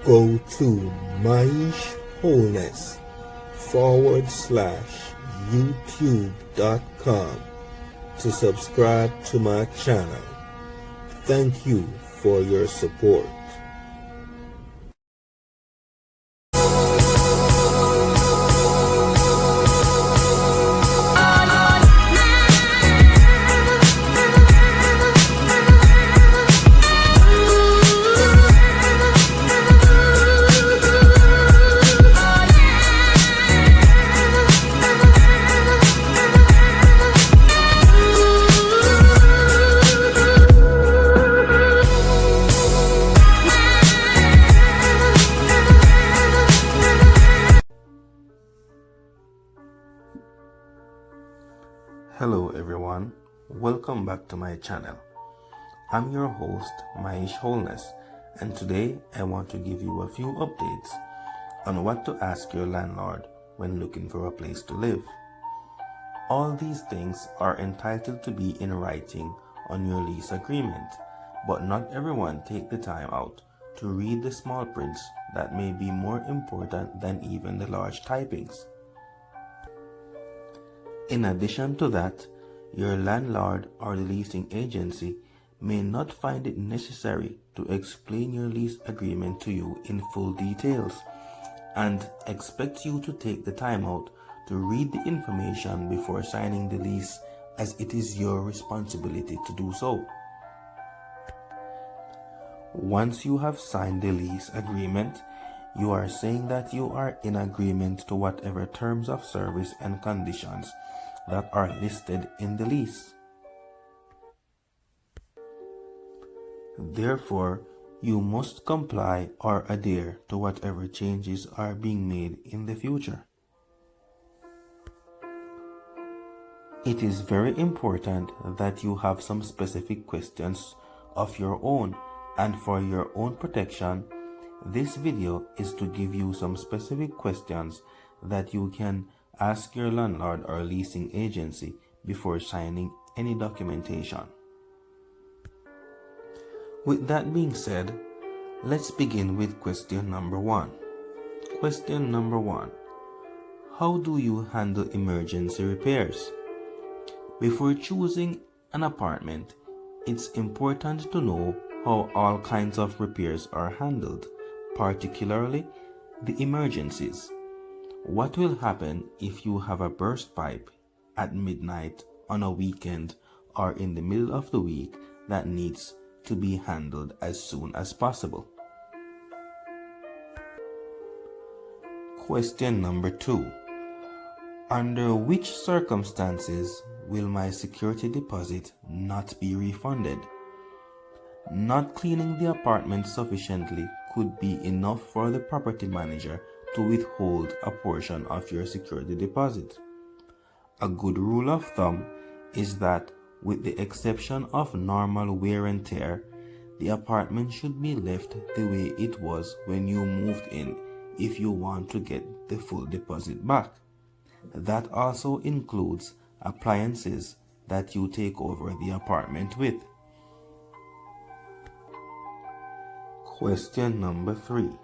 go to maishwholeness/youtube.com to subscribe to my channel. Thank you for your support. Hello everyone, welcome back to my channel. I'm your host Maish Wholeness, and today I want to give you a few updates on what to ask your landlord when looking for a place to live. All these things are entitled to be in writing on your lease agreement, but not everyone take the time out to read the small prints that may be more important than even the large typings. In addition to that, your landlord or the leasing agency may not find it necessary to explain your lease agreement to you in full details and expect you to take the time out to read the information before signing the lease, as it is your responsibility to do so. Once you have signed the lease agreement, you are saying that you are in agreement to whatever terms of service and conditions that are listed in the lease. Therefore, you must comply or adhere to whatever changes are being made in the future. It is very important that you have some specific questions of your own, and for your own protection, this video is to give you some specific questions that you can ask your landlord or leasing agency before signing any documentation. With that being said, let's begin with question number 1. Question number 1. How do you handle emergency repairs? Before choosing an apartment, it's important to know how all kinds of repairs are handled, particularly the emergencies. What will happen if you have a burst pipe at midnight on a weekend or in the middle of the week that needs to be handled as soon as possible? Question number 2. Under which circumstances will my security deposit not be refunded? Not cleaning the apartment sufficiently could be enough for the property manager to withhold a portion of your security deposit. A good rule of thumb is that, with the exception of normal wear and tear, the apartment should be left the way it was when you moved in if you want to get the full deposit back. That also includes appliances that you take over the apartment with. Question number 3.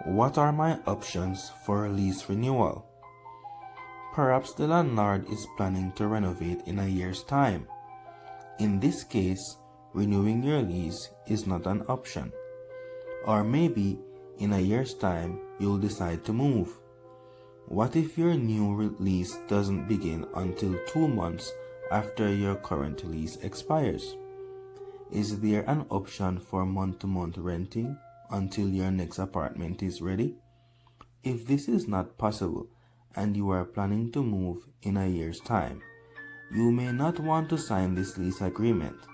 What are my options for a lease renewal? Perhaps the landlord is planning to renovate in a year's time. In this case, renewing your lease is not an option. Or maybe in a year's time you'll decide to move. What if your new lease doesn't begin until 2 months after your current lease expires? Is there an option for month-to-month renting until your next apartment is ready? If this is not possible and you are planning to move in a year's time, you may not want to sign this lease agreement,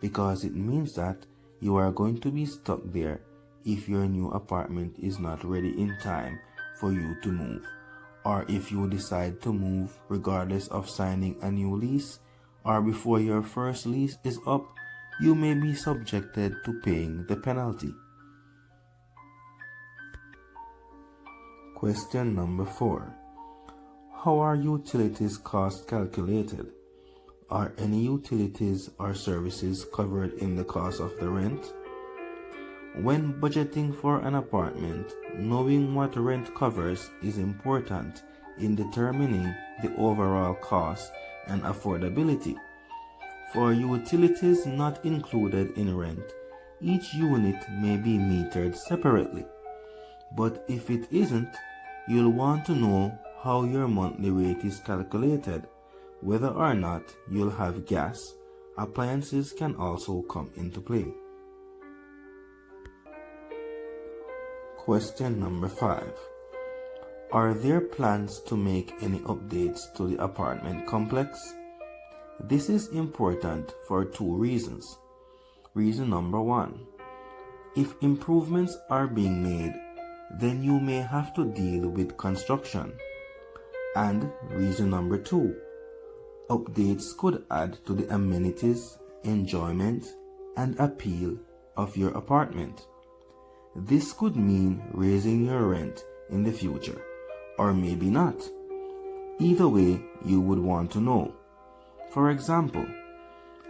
because it means that you are going to be stuck there if your new apartment is not ready in time for you to move, or if you decide to move regardless of signing a new lease, or before your first lease is up, you may be subjected to paying the penalty. Question number 4. How are utilities costs calculated? Are any utilities or services covered in the cost of the rent? When budgeting for an apartment, knowing what rent covers is important in determining the overall cost and affordability. For utilities not included in rent, each unit may be metered separately. But if it isn't, you'll want to know how your monthly rate is calculated. Whether or not you'll have gas, appliances can also come into play. Question number 5. Are there plans to make any updates to the apartment complex? This is important for 2 reasons. Reason number 1. If improvements are being made, then you may have to deal with construction. And reason number 2. Updates could add to the amenities, enjoyment, and appeal of your apartment. This could mean raising your rent in the future, or maybe not. Either way, you would want to know. For example,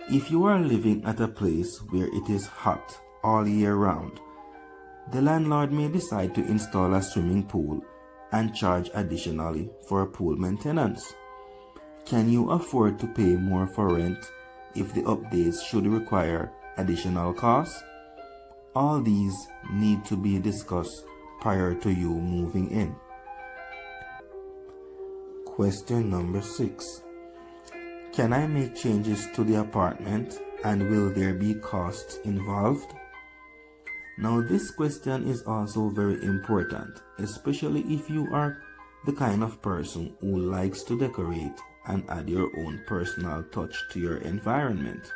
if you are living at a place where it is hot all year round, the landlord may decide to install a swimming pool and charge additionally for pool maintenance. Can you afford to pay more for rent if the updates should require additional costs? All these need to be discussed prior to you moving in. Question number 6. Can I make changes to the apartment and will there be costs involved? Now this question is also very important, especially if you are the kind of person who likes to decorate and add your own personal touch to your environment.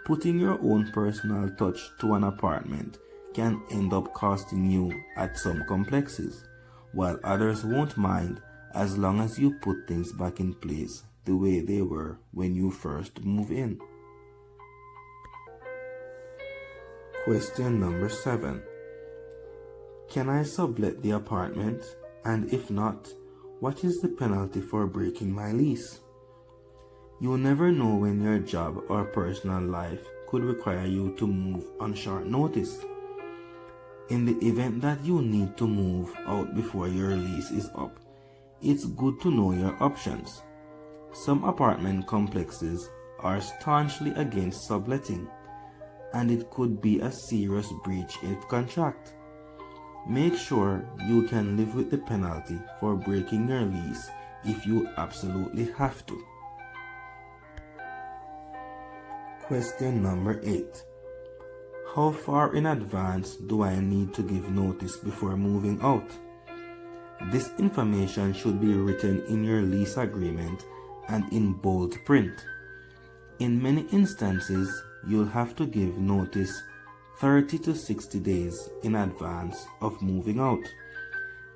Putting your own personal touch to an apartment can end up costing you at some complexes, while others won't mind as long as you put things back in place the way they were when you first move in. Question number 7. Can I sublet the apartment? And if not, what is the penalty for breaking my lease? You never know when your job or personal life could require you to move on short notice. In the event that you need to move out before your lease is up, it's good to know your options. Some apartment complexes are staunchly against subletting, and it could be a serious breach in contract. Make sure you can live with the penalty for breaking your lease if you absolutely have to. Question number 8. How far in advance do I need to give notice before moving out? This information should be written in your lease agreement and in bold print. In many instances, you'll have to give notice 30 to 60 days in advance of moving out.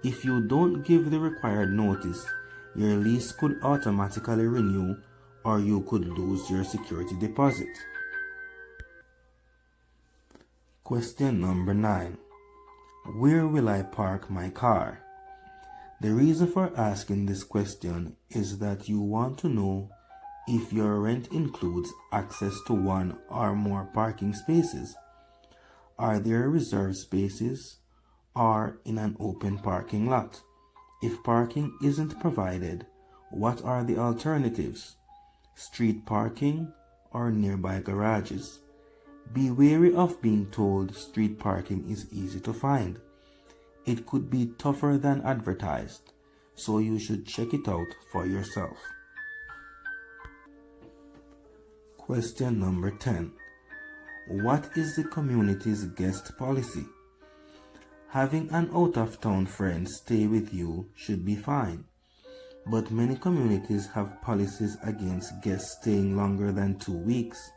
If you don't give the required notice, your lease could automatically renew or you could lose your security deposit. Question number 9. Where will I park my car? The reason for asking this question is that you want to know if your rent includes access to one or more parking spaces. Are there reserved spaces or in an open parking lot? If parking isn't provided, what are the alternatives? Street parking or nearby garages? Be wary of being told street parking is easy to find. It could be tougher than advertised, so you should check it out for yourself. Question number 10. What is the community's guest policy? Having an out-of-town friend stay with you should be fine, but many communities have policies against guests staying longer than 2 weeks,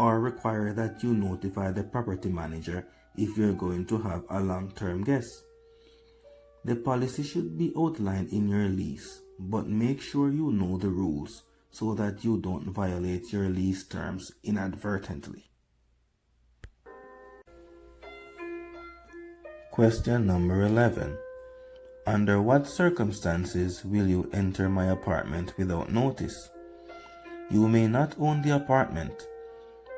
or require that you notify the property manager if you're going to have a long-term guest. The policy should be outlined in your lease, but make sure you know the rules so that you don't violate your lease terms inadvertently. Question number 11. Under what circumstances will you enter my apartment without notice? You may not own the apartment,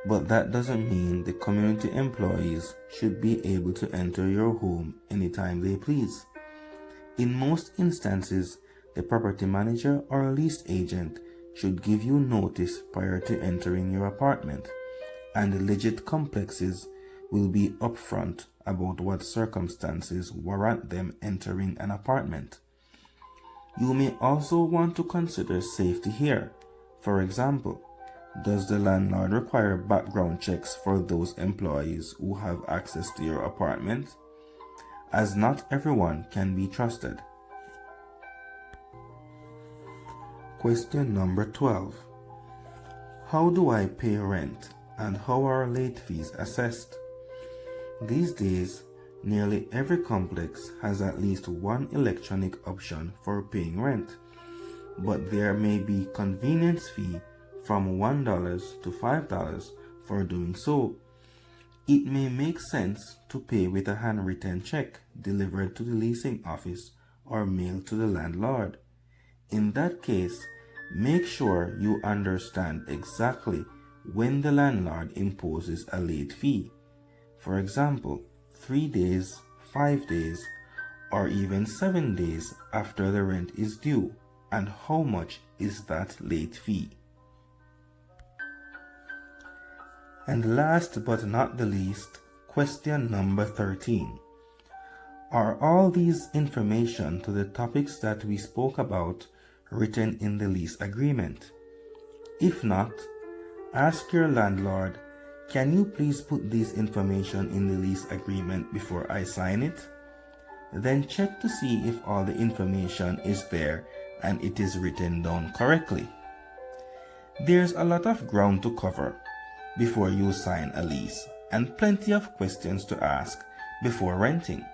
but that doesn't mean the community employees should be able to enter your home anytime they please. In most instances, the property manager or lease agent should give you notice prior to entering your apartment, and legit complexes will be upfront about what circumstances warrant them entering an apartment. You may also want to consider safety here. For example, does the landlord require background checks for those employees who have access to your apartment? As not everyone can be trusted. Question number 12. How do I pay rent, and how are late fees assessed? These days, nearly every complex has at least one electronic option for paying rent, but there may be convenience fee from $1 to $5 for doing so. It may make sense to pay with a handwritten check delivered to the leasing office or mailed to the landlord. In that case, make sure you understand exactly when the landlord imposes a late fee. For example, 3 days, 5 days, or even 7 days after the rent is due, and how much is that late fee. And last but not the least, question number 13. Are all these information to the topics that we spoke about written in the lease agreement? If not, ask your landlord, can you please put this information in the lease agreement before I sign it? Then check to see if all the information is there and it is written down correctly. There's a lot of ground to cover before you sign a lease, and plenty of questions to ask before renting.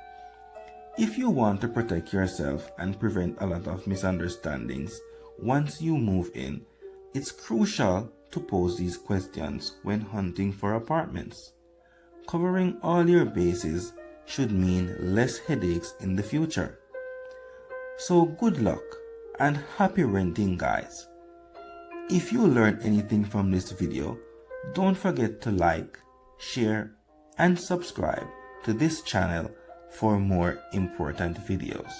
If you want to protect yourself and prevent a lot of misunderstandings once you move in, it's crucial to pose these questions when hunting for apartments. Covering all your bases should mean less headaches in the future. So good luck and happy renting, guys. If you learned anything from this video, don't forget to like, share, and subscribe to this channel for more important videos.